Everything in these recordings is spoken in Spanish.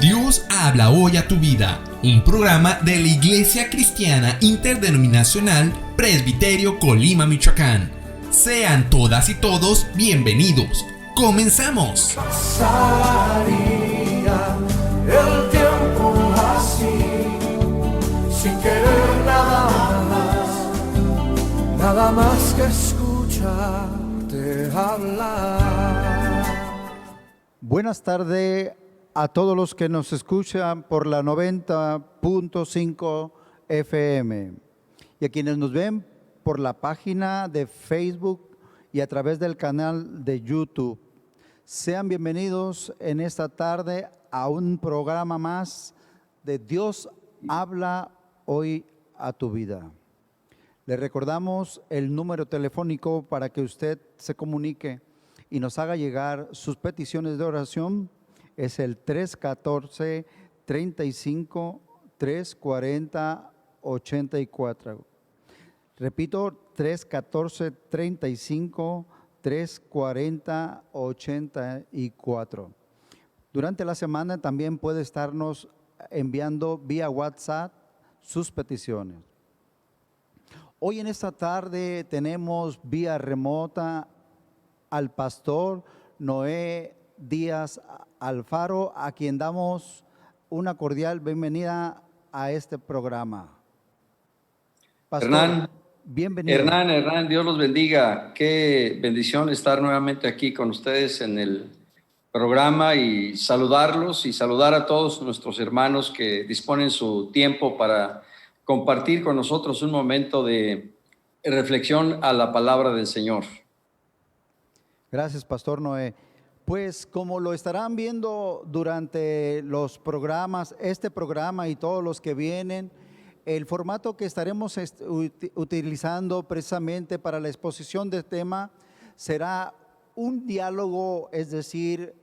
Dios habla hoy a tu vida, un programa de la Iglesia Cristiana Interdenominacional Presbiterio Colima, Michoacán. Sean todas y todos bienvenidos. ¡Comenzamos! Pasaría el tiempo así, sin querer nada más que escucharte hablar. Buenas tardes a todos los que nos escuchan por la 90.5 FM y a quienes nos ven por la página de Facebook y a través del canal de YouTube. Sean bienvenidos en esta tarde a un programa más de Dios habla hoy a tu vida. Le recordamos el número telefónico para que usted se comunique y nos haga llegar sus peticiones de oración. Es el 314-35-340-84. Repito, 340-35-340-84. Durante la semana también puede estarnos enviando vía WhatsApp sus peticiones. Hoy en esta tarde tenemos vía remota al pastor Noé Díaz Alfaro, a quien damos una cordial bienvenida a este programa. Pastor, Hernán, bienvenido. Hernán, Dios los bendiga. Qué bendición estar nuevamente aquí con ustedes en el programa y saludarlos y saludar a todos nuestros hermanos que disponen su tiempo para compartir con nosotros un momento de reflexión a la palabra del Señor. Gracias, Pastor Noé. Pues como lo estarán viendo durante los programas, este programa y todos los que vienen, el formato que estaremos utilizando precisamente para la exposición del tema será un diálogo, es decir,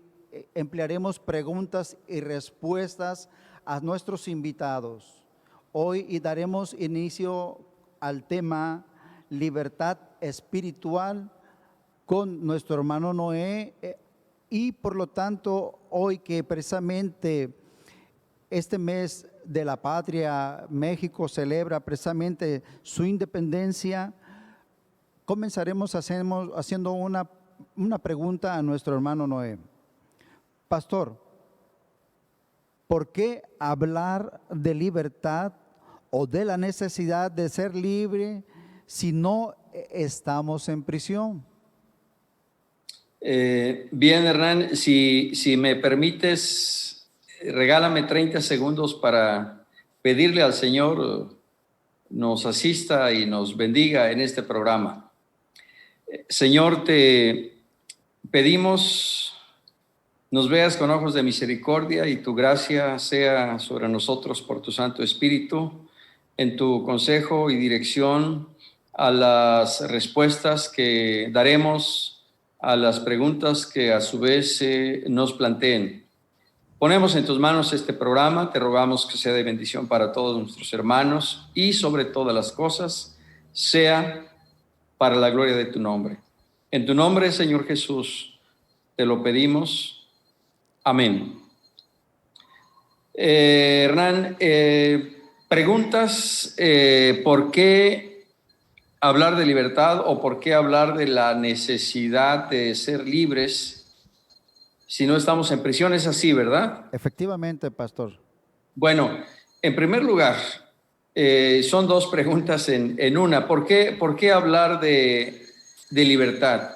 emplearemos preguntas y respuestas a nuestros invitados. Hoy y daremos inicio al tema libertad espiritual con nuestro hermano Noé. Y por lo tanto, hoy que precisamente este mes de la patria, México celebra precisamente su independencia, comenzaremos haciendo una pregunta a nuestro hermano Noé. Pastor, ¿por qué hablar de libertad o de la necesidad de ser libre si no estamos en prisión? Bien, Hernán, si me permites, regálame 30 segundos para pedirle al Señor nos asista y nos bendiga en este programa. Señor, te pedimos nos veas con ojos de misericordia y tu gracia sea sobre nosotros por tu Santo Espíritu, en tu consejo y dirección a las respuestas que daremos a las preguntas que a su vez nos planteen. Ponemos en tus manos este programa, te rogamos que sea de bendición para todos nuestros hermanos y sobre todas las cosas, sea para la gloria de tu nombre. En tu nombre, Señor Jesús, te lo pedimos. Amén. Hernán, preguntas, ¿por qué hablar de libertad o por qué hablar de la necesidad de ser libres si no estamos en prisión? Es así, ¿verdad? Efectivamente, pastor. Bueno, en primer lugar, son dos preguntas en una. ¿Por qué hablar de libertad?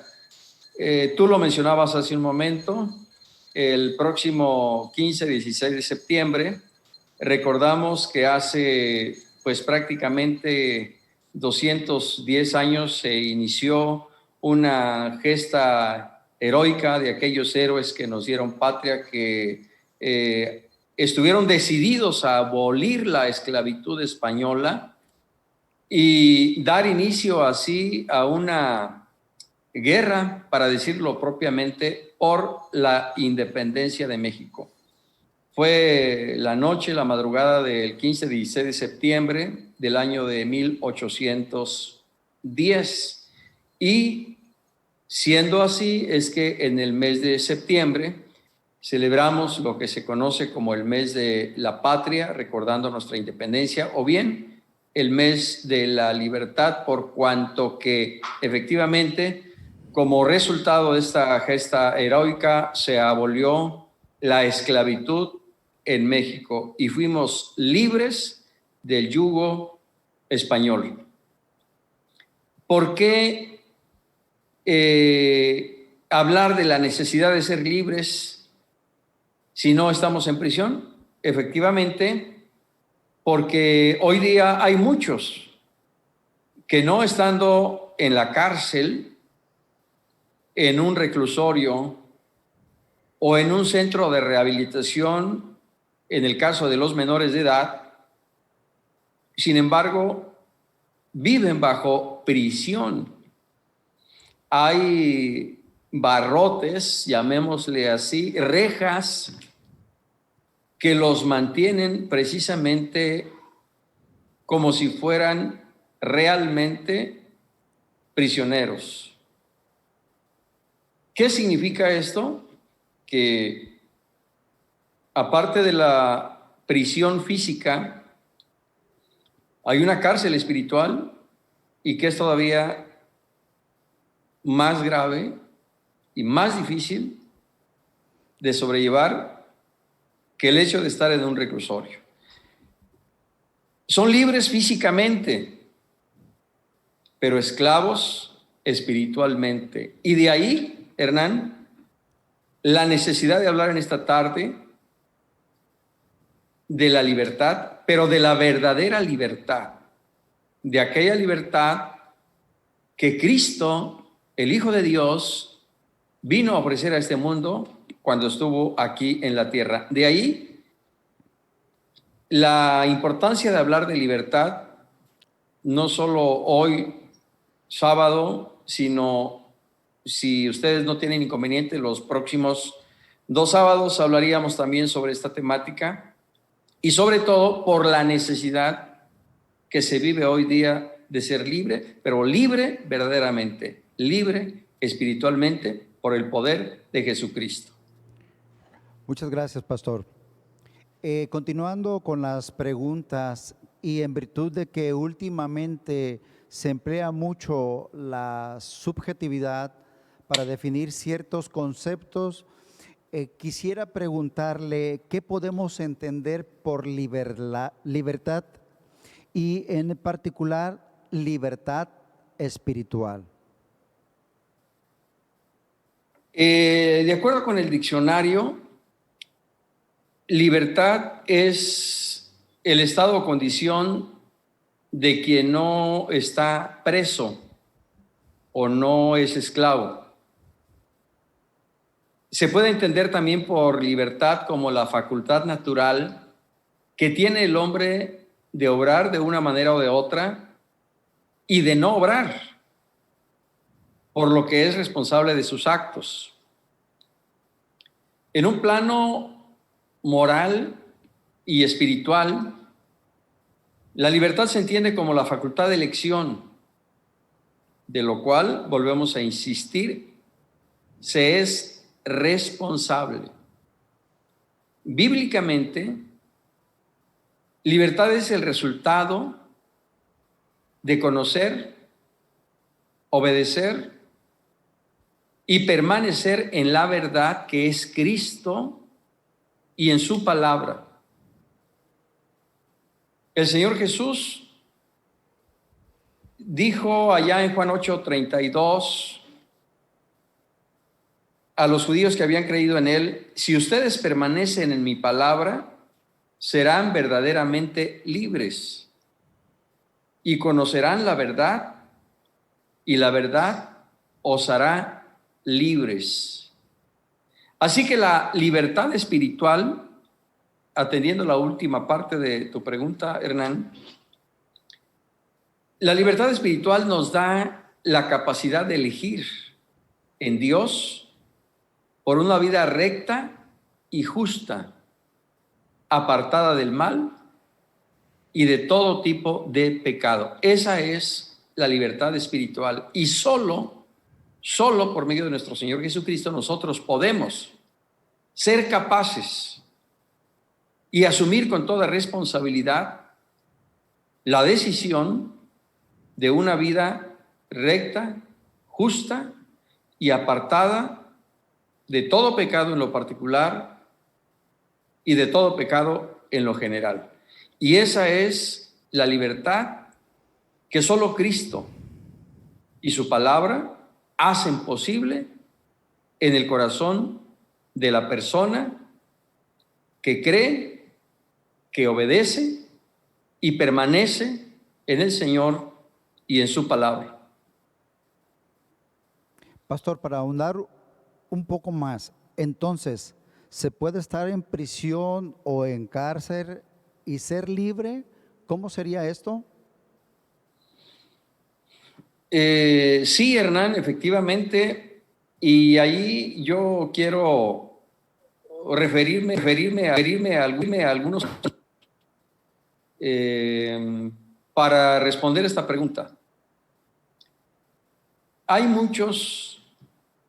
Tú lo mencionabas hace un momento. El próximo 15-16 de septiembre recordamos que hace pues prácticamente 210 años se inició una gesta heroica de aquellos héroes que nos dieron patria, que estuvieron decididos a abolir la esclavitud española y dar inicio así a una guerra, para decirlo propiamente, por la independencia de México. Fue la madrugada del 15-16 de septiembre del año de 1810 y Siendo así, es que en el mes de septiembre celebramos lo que se conoce como el mes de la patria, recordando nuestra independencia, o bien el mes de la libertad, por cuanto que efectivamente, como resultado de esta gesta heroica, se abolió la esclavitud en México y fuimos libres del yugo español. ¿Por qué hablar de la necesidad de ser libres si no estamos en prisión? Efectivamente, porque hoy día hay muchos que no estando en la cárcel, en un reclusorio o en un centro de rehabilitación, en el caso de los menores de edad, sin embargo, viven bajo prisión. Hay barrotes, llamémosle así, rejas que los mantienen precisamente como si fueran realmente prisioneros. ¿Qué significa esto? Que aparte de la prisión física, hay una cárcel espiritual, y que es todavía más grave y más difícil de sobrellevar que el hecho de estar en un reclusorio. Son libres físicamente, pero esclavos espiritualmente. Y de ahí, Hernán, la necesidad de hablar en esta tarde de la libertad, pero de la verdadera libertad, de aquella libertad que Cristo, el Hijo de Dios, vino a ofrecer a este mundo cuando estuvo aquí en la tierra. De ahí la importancia de hablar de libertad, no solo hoy, sábado, sino, si ustedes no tienen inconveniente, los próximos 2 sábados hablaríamos también sobre esta temática, y sobre todo por la necesidad que se vive hoy día de ser libre, pero libre verdaderamente, libre espiritualmente por el poder de Jesucristo. Muchas gracias, pastor. Continuando con las preguntas, y en virtud de que últimamente se emplea mucho la subjetividad para definir ciertos conceptos, quisiera preguntarle qué podemos entender por libertad, y en particular libertad espiritual. De acuerdo con el diccionario, libertad es el estado o condición de quien no está preso o no es esclavo. Se puede entender también por libertad como la facultad natural que tiene el hombre de obrar de una manera o de otra y de no obrar, por lo que es responsable de sus actos. En un plano moral y espiritual, la libertad se entiende como la facultad de elección, de lo cual, volvemos a insistir, se es responsable. Bíblicamente, libertad es el resultado de conocer, obedecer y permanecer en la verdad que es Cristo y en su palabra. El Señor Jesús dijo allá en Juan 8:32 a los judíos que habían creído en él: si ustedes permanecen en mi palabra, serán verdaderamente libres y conocerán la verdad, y la verdad os hará libres. Así que la libertad espiritual, atendiendo la última parte de tu pregunta, Hernán, la libertad espiritual nos da la capacidad de elegir en Dios por una vida recta y justa, apartada del mal y de todo tipo de pecado. Esa es la libertad espiritual, y solo solo por medio de nuestro Señor Jesucristo nosotros podemos ser capaces y asumir con toda responsabilidad la decisión de una vida recta, justa y apartada de todo pecado en lo particular y de todo pecado en lo general. Y esa es la libertad que solo Cristo y su palabra hacen posible en el corazón de la persona que cree, que obedece y permanece en el Señor y en su palabra. Pastor, para ahondar un poco más, entonces, ¿se puede estar en prisión o en cárcel y ser libre? ¿Cómo sería esto? Sí, Hernán, efectivamente, y ahí yo quiero referirme a algunos para responder esta pregunta. Hay muchos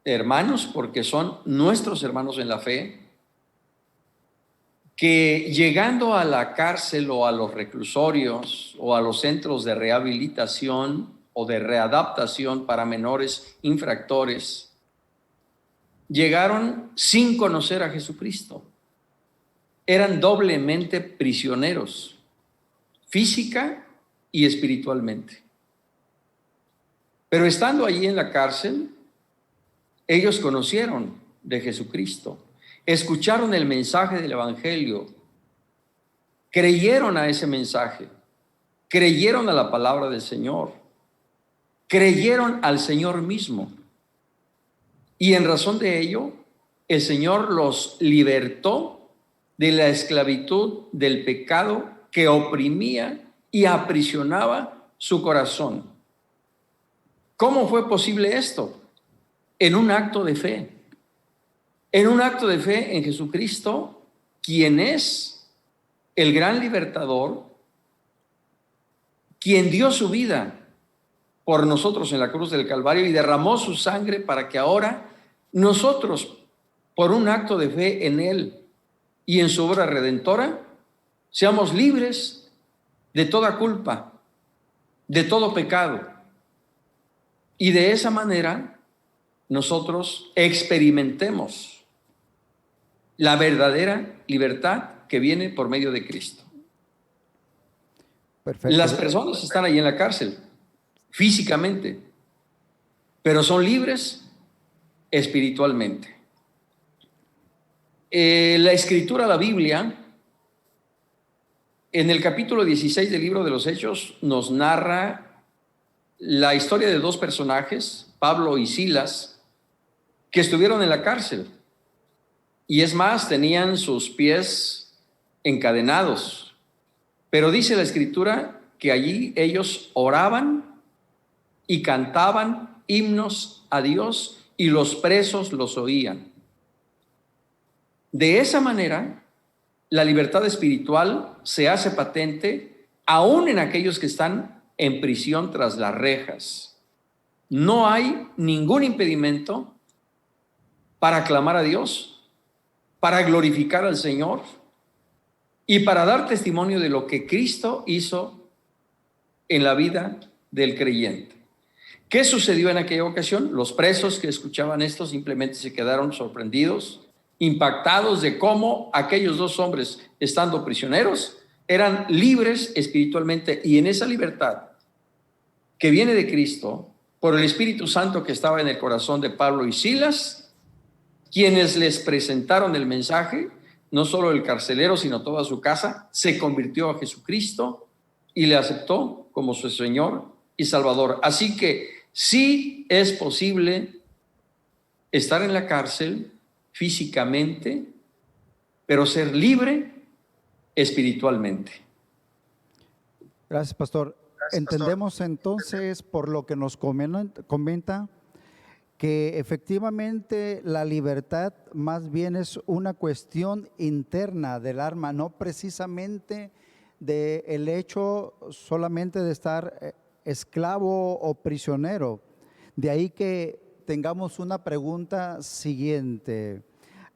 hermanos, porque son nuestros hermanos en la fe, que llegando a la cárcel o a los reclusorios o a los centros de rehabilitación o de readaptación para menores infractores, llegaron sin conocer a Jesucristo. Eran doblemente prisioneros, física y espiritualmente. Pero estando allí en la cárcel, ellos conocieron de Jesucristo, escucharon el mensaje del Evangelio, creyeron a ese mensaje, creyeron a la palabra del Señor, creyeron al Señor mismo. Y en razón de ello, el Señor los libertó de la esclavitud del pecado que oprimía y aprisionaba su corazón. ¿Cómo fue posible esto? En un acto de fe. En un acto de fe en Jesucristo, quien es el gran libertador, quien dio su vida por nosotros en la cruz del Calvario y derramó su sangre para que ahora nosotros, por un acto de fe en Él y en su obra redentora, seamos libres de toda culpa, de todo pecado. Y de esa manera nosotros experimentemos la verdadera libertad que viene por medio de Cristo. Perfecto. Las personas están ahí en la cárcel, físicamente, pero son libres espiritualmente. La Escritura, la Biblia, en el capítulo 16 del libro de los Hechos, nos narra la historia de dos personajes, Pablo y Silas, que estuvieron en la cárcel. Y es más, tenían sus pies encadenados. Pero dice la Escritura que allí ellos oraban y cantaban himnos a Dios y los presos los oían. De esa manera, la libertad espiritual se hace patente aún en aquellos que están en prisión tras las rejas. No hay ningún impedimento para clamar a Dios, para glorificar al Señor y para dar testimonio de lo que Cristo hizo en la vida del creyente. ¿Qué sucedió en aquella ocasión? Los presos que escuchaban esto simplemente se quedaron sorprendidos, impactados de cómo aquellos dos hombres, estando prisioneros, eran libres espiritualmente, y en esa libertad que viene de Cristo, por el Espíritu Santo que estaba en el corazón de Pablo y Silas, quienes les presentaron el mensaje, no solo el carcelero, sino toda su casa, se convirtió a Jesucristo y le aceptó como su Señor y Salvador. Así que sí es posible estar en la cárcel físicamente, pero ser libre espiritualmente. Gracias, pastor. Entendemos entonces, por lo que nos comenta, que efectivamente la libertad más bien es una cuestión interna del alma, no precisamente del hecho solamente de estar esclavo o prisionero. De ahí que tengamos una pregunta siguiente.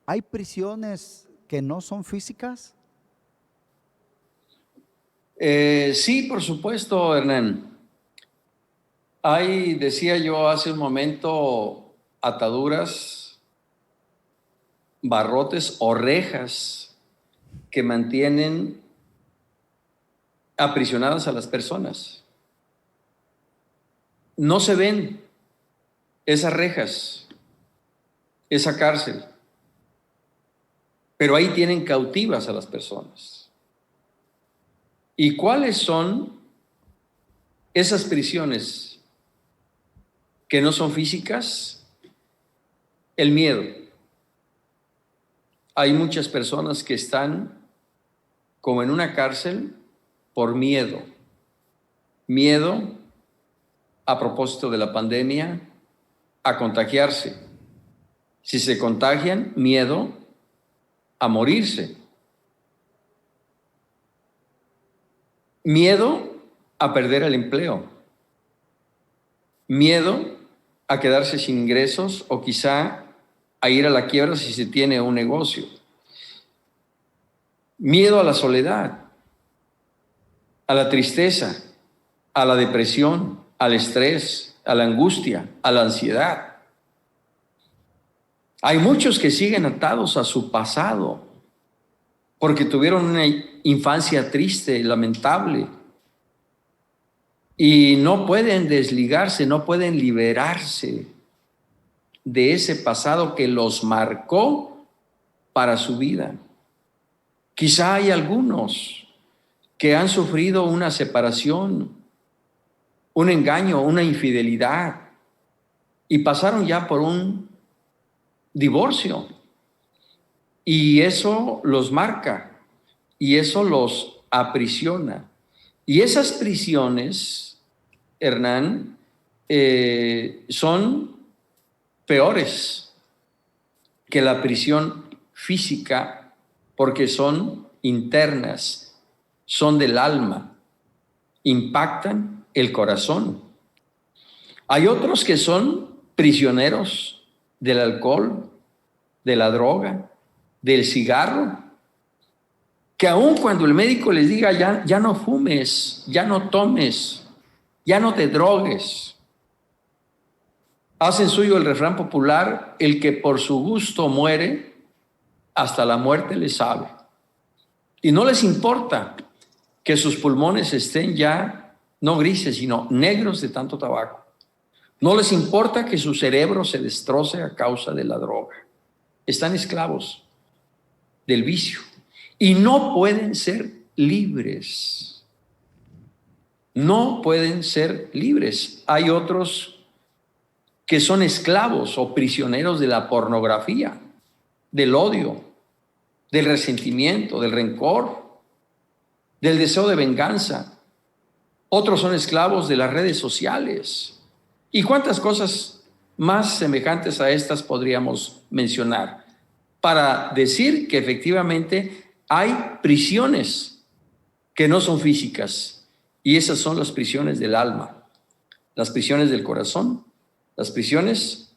¿Hay prisiones que no son físicas? Sí, por supuesto, Hernán. Hay, decía yo hace un momento, ataduras, barrotes o rejas que mantienen aprisionadas a las personas. No se ven esas rejas, esa cárcel, pero ahí tienen cautivas a las personas. ¿Y cuáles son esas prisiones que no son físicas? El miedo. Hay muchas personas que están como en una cárcel por miedo. Miedo a propósito de la pandemia, a contagiarse. Si se contagian, miedo a morirse. Miedo a perder el empleo. Miedo a quedarse sin ingresos o quizá a ir a la quiebra si se tiene un negocio. Miedo a la soledad, a la tristeza, a la depresión, al estrés, a la angustia, a la ansiedad. Hay muchos que siguen atados a su pasado porque tuvieron una infancia triste, lamentable, y no pueden desligarse, no pueden liberarse de ese pasado que los marcó para su vida. Quizá hay algunos que han sufrido una separación, un engaño, una infidelidad, y pasaron ya por un divorcio. Y eso los marca, y eso los aprisiona. Y esas prisiones, Hernán, son peores que la prisión física porque son internas, son del alma, impactan el corazón. Hay otros que son prisioneros del alcohol, de la droga, del cigarro, que aun cuando el médico les diga ya no fumes, ya no tomes, ya no te drogues, hacen suyo el refrán popular: el que por su gusto muere, hasta la muerte le sabe. Y no les importa que sus pulmones estén ya no grises, sino negros de tanto tabaco. No les importa que su cerebro se destroce a causa de la droga. Están esclavos del vicio y no pueden ser libres. No pueden ser libres. Hay otros que son esclavos o prisioneros de la pornografía, del odio, del resentimiento, del rencor, del deseo de venganza. Otros son esclavos de las redes sociales. ¿Y cuántas cosas más semejantes a estas podríamos mencionar para decir que efectivamente hay prisiones que no son físicas? Y esas son las prisiones del alma, las prisiones del corazón, las prisiones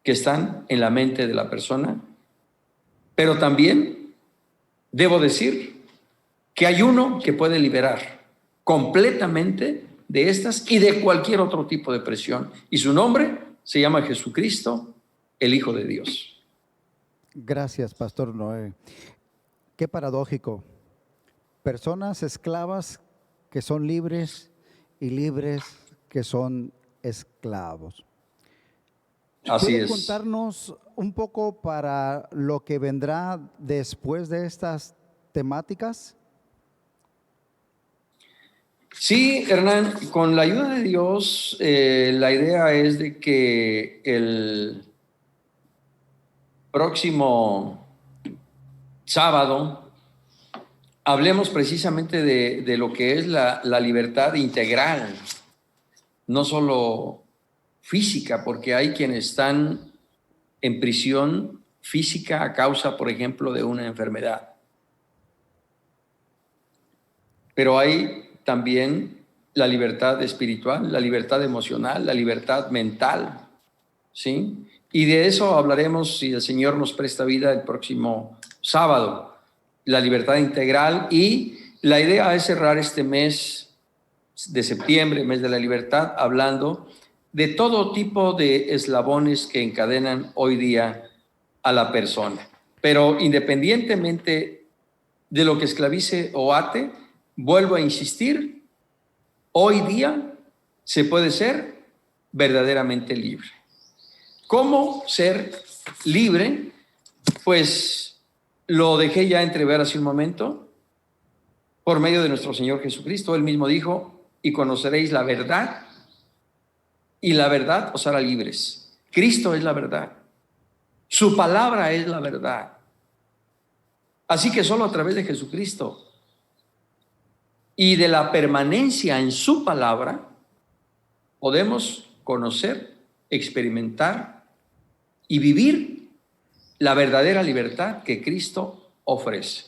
que están en la mente de la persona. Pero también debo decir que hay uno que puede liberar completamente de estas y de cualquier otro tipo de presión. Y su nombre se llama Jesucristo, el Hijo de Dios. Gracias, Pastor Noé. Qué paradójico. Personas esclavas que son libres y libres que son esclavos. Así ¿Puede es. contarnos un poco para lo que vendrá después de estas temáticas? Sí, Hernán, con la ayuda de Dios, la idea es de que el próximo sábado hablemos precisamente de lo que es la libertad integral, no solo física, porque hay quienes están en prisión física a causa, por ejemplo, de una enfermedad. Pero hay también la libertad espiritual, la libertad emocional, la libertad mental. ¿sí? Y de eso hablaremos, si el Señor nos presta vida, el próximo sábado, la libertad integral. Y la idea es cerrar este mes de septiembre, mes de la libertad, hablando de todo tipo de eslabones que encadenan hoy día a la persona. Pero independientemente de lo que esclavice o ate, vuelvo a insistir, hoy día se puede ser verdaderamente libre. ¿Cómo ser libre? Pues lo dejé ya entrever hace un momento, por medio de nuestro Señor Jesucristo. Él mismo dijo: y conoceréis la verdad, y la verdad os hará libres. Cristo es la verdad. Su palabra es la verdad. Así que solo a través de Jesucristo y de la permanencia en su palabra podemos conocer, experimentar y vivir la verdadera libertad que Cristo ofrece.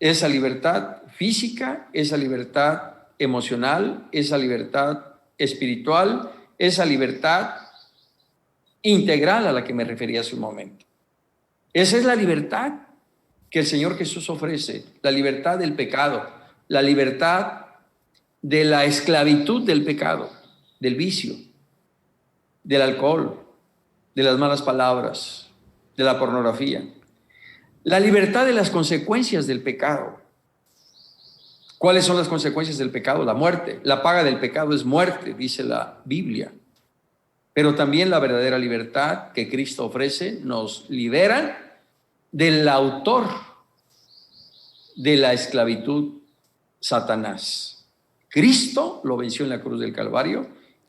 Esa libertad física, esa libertad emocional, esa libertad espiritual, esa libertad integral a la que me refería hace un momento. Esa es la libertad que el Señor Jesús ofrece, la libertad del pecado, la libertad de la esclavitud del pecado, del vicio, del alcohol, de las malas palabras, de la pornografía, la libertad de las consecuencias del pecado. ¿Cuáles son las consecuencias del pecado? La muerte. La paga del pecado es muerte, dice la Biblia. Pero también la verdadera libertad que Cristo ofrece nos libera del autor de la esclavitud, Satanás. Cristo lo venció en la cruz del Calvario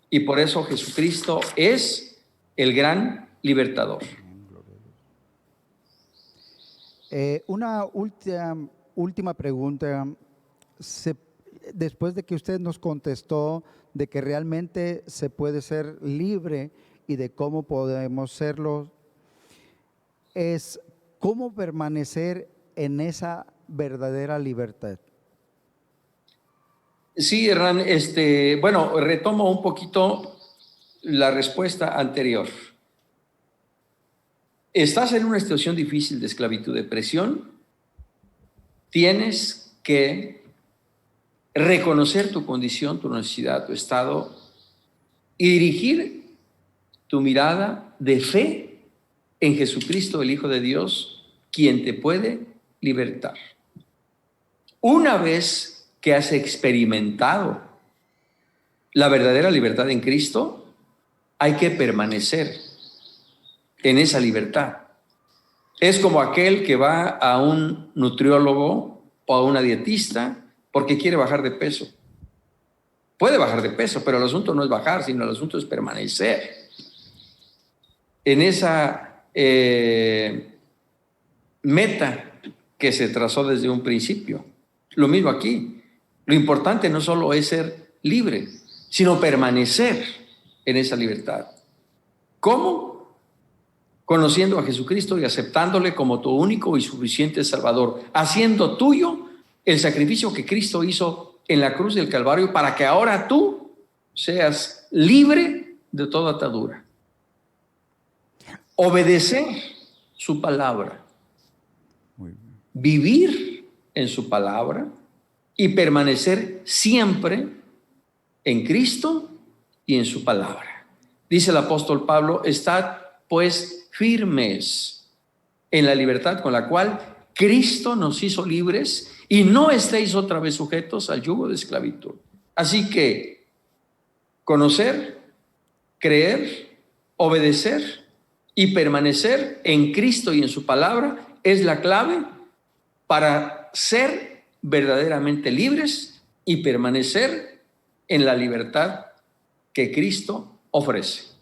y por eso Jesucristo es el gran libertador. Una última pregunta. Después de que usted nos contestó de que realmente se puede ser libre y de cómo podemos serlo, es cómo permanecer en esa verdadera libertad. Sí, Hernán, bueno, retomo un poquito la respuesta anterior. Estás en una situación difícil de esclavitud, de presión, tienes que reconocer tu condición, tu necesidad, tu estado y dirigir tu mirada de fe en Jesucristo, el Hijo de Dios, quien te puede libertar. Una vez que has experimentado la verdadera libertad en Cristo, hay que permanecer en esa libertad. Es como aquel que va a un nutriólogo o a una dietista porque quiere bajar de peso. Puede bajar de peso, pero el asunto no es bajar, sino el asunto es permanecer en esa meta que se trazó desde un principio. Lo mismo aquí. Lo importante no solo es ser libre, sino permanecer en esa libertad. ¿Cómo? Conociendo a Jesucristo y aceptándole como tu único y suficiente Salvador, haciendo tuyo el sacrificio que Cristo hizo en la cruz del Calvario para que ahora tú seas libre de toda atadura. Obedecer su palabra, vivir en su palabra y permanecer siempre en Cristo y en su palabra. Dice el apóstol Pablo: estad pues firmes en la libertad con la cual Cristo nos hizo libres y no estéis otra vez sujetos al yugo de esclavitud. Así que conocer, creer, obedecer y permanecer en Cristo y en su palabra es la clave para ser verdaderamente libres y permanecer en la libertad que Cristo ofrece.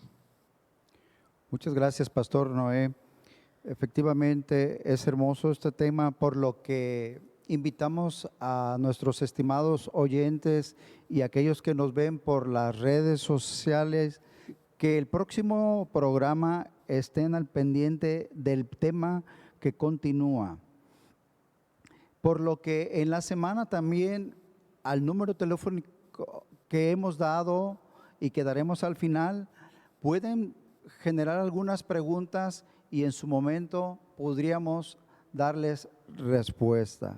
Muchas gracias, Pastor Noé. Efectivamente es hermoso este tema, por lo que invitamos a nuestros estimados oyentes y aquellos que nos ven por las redes sociales que el próximo programa estén al pendiente del tema que continúa. Por lo que en la semana también al número telefónico que hemos dado y que daremos al final, pueden generar algunas preguntas y en su momento podríamos darles respuesta.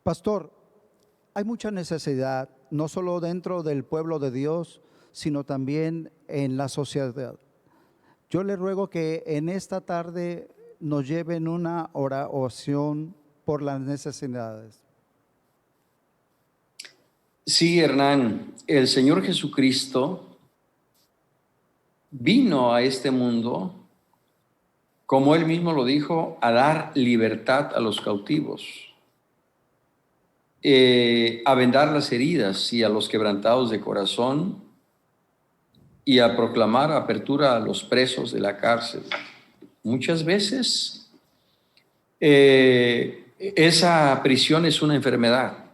Pastor, hay mucha necesidad, no solo dentro del pueblo de Dios, sino también en la sociedad. Yo le ruego que en esta tarde nos lleven una oración por las necesidades. Sí, Hernán, el Señor Jesucristo vino a este mundo, como Él mismo lo dijo, a dar libertad a los cautivos, a vendar las heridas y a los quebrantados de corazón, y a proclamar apertura a los presos de la cárcel. Muchas veces esa prisión es una enfermedad.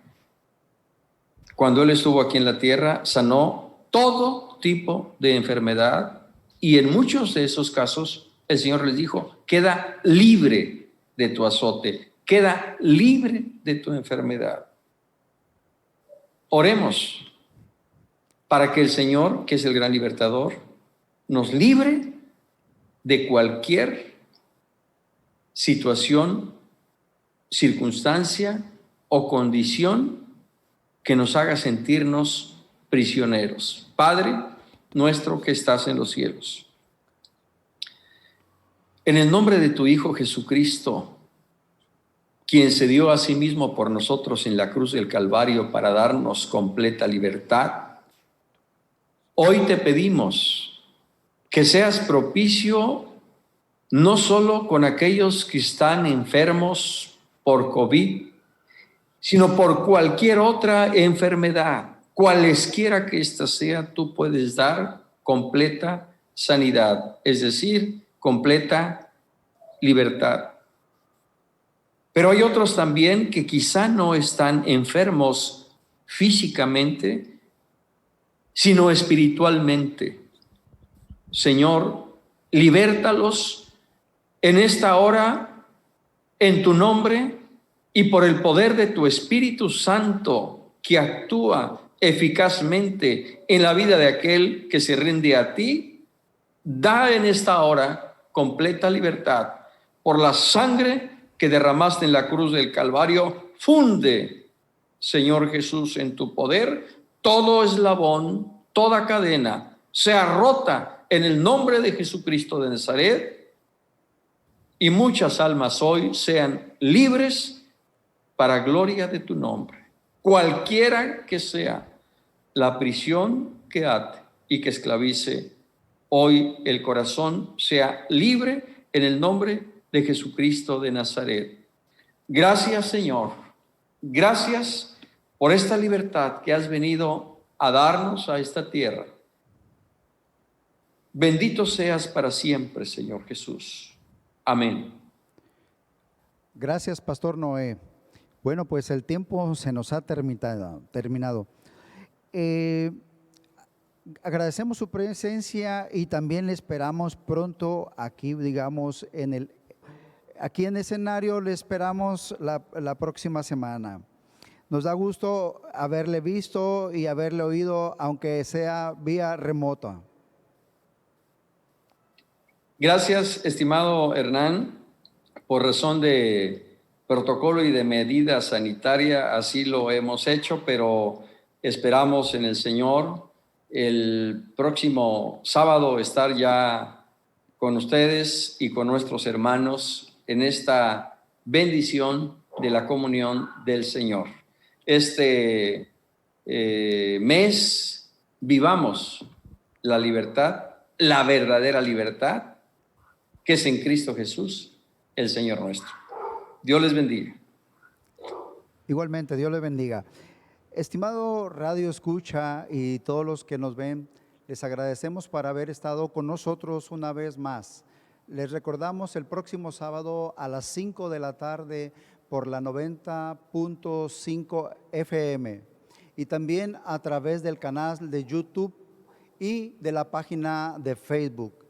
Cuando Él estuvo aquí en la tierra, sanó todo tipo de enfermedad, y en muchos de esos casos el Señor les dijo: queda libre de tu azote, queda libre de tu enfermedad. Oremos para que el Señor, que es el gran libertador, nos libre de cualquier situación, circunstancia o condición que nos haga sentirnos prisioneros. Padre nuestro que estás en los cielos, en el nombre de tu Hijo Jesucristo, quien se dio a sí mismo por nosotros en la cruz del Calvario para darnos completa libertad, hoy te pedimos que seas propicio no solo con aquellos que están enfermos por COVID, sino por cualquier otra enfermedad, cualesquiera que ésta sea. Tú puedes dar completa sanidad, es decir, completa libertad. Pero hay otros también que quizá no están enfermos físicamente, sino espiritualmente. Señor, libértalos en esta hora, en tu nombre y por el poder de tu Espíritu Santo, que actúa eficazmente en la vida de aquel que se rinde a ti. Da en esta hora completa libertad por la sangre que derramaste en la cruz del Calvario. Funde, Señor Jesús, en tu poder todo eslabón, toda cadena sea rota en el nombre de Jesucristo de Nazaret, y muchas almas hoy sean libres para gloria de tu nombre. Cualquiera que sea la prisión que ate y que esclavice, hoy el corazón sea libre en el nombre de Jesucristo de Nazaret. Gracias, Señor. Gracias por esta libertad que has venido a darnos a esta tierra. Bendito seas para siempre, Señor Jesús. Amén. Gracias, Pastor Noé. Bueno, pues el tiempo se nos ha terminado. Agradecemos su presencia y también le esperamos pronto aquí, digamos, aquí en el escenario. Le esperamos la próxima semana. Nos da gusto haberle visto y haberle oído, aunque sea vía remota. Gracias, estimado Hernán. Por razón de protocolo y de medida sanitaria, así lo hemos hecho, pero esperamos en el Señor el próximo sábado estar ya con ustedes y con nuestros hermanos en esta bendición de la comunión del Señor. Este mes vivamos la libertad, la verdadera libertad, que es en Cristo Jesús, el Señor nuestro. Dios les bendiga. Igualmente, Dios les bendiga. Estimado Radio Escucha y todos los que nos ven, les agradecemos por haber estado con nosotros una vez más. Les recordamos el próximo sábado a las 5 de la tarde por la 90.5 FM y también a través del canal de YouTube y de la página de Facebook.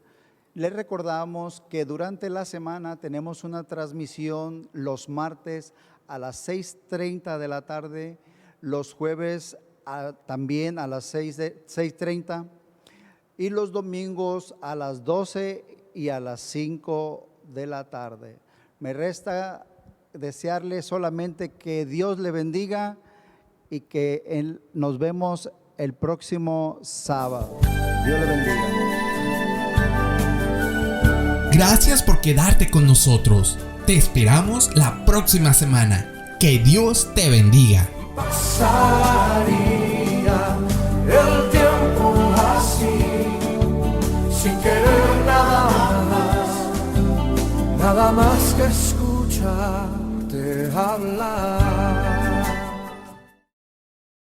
Les recordamos que durante la semana tenemos una transmisión los martes a las 6:30 de la tarde, los jueves también a las 6:30, y los domingos a las 12 y a las 5 de la tarde. Me resta desearle solamente que Dios le bendiga y que nos vemos el próximo sábado. Dios le bendiga. Gracias por quedarte con nosotros. Te esperamos la próxima semana. Que Dios te bendiga. Pasaría el tiempo así, sin querer nada más que escucharte hablar.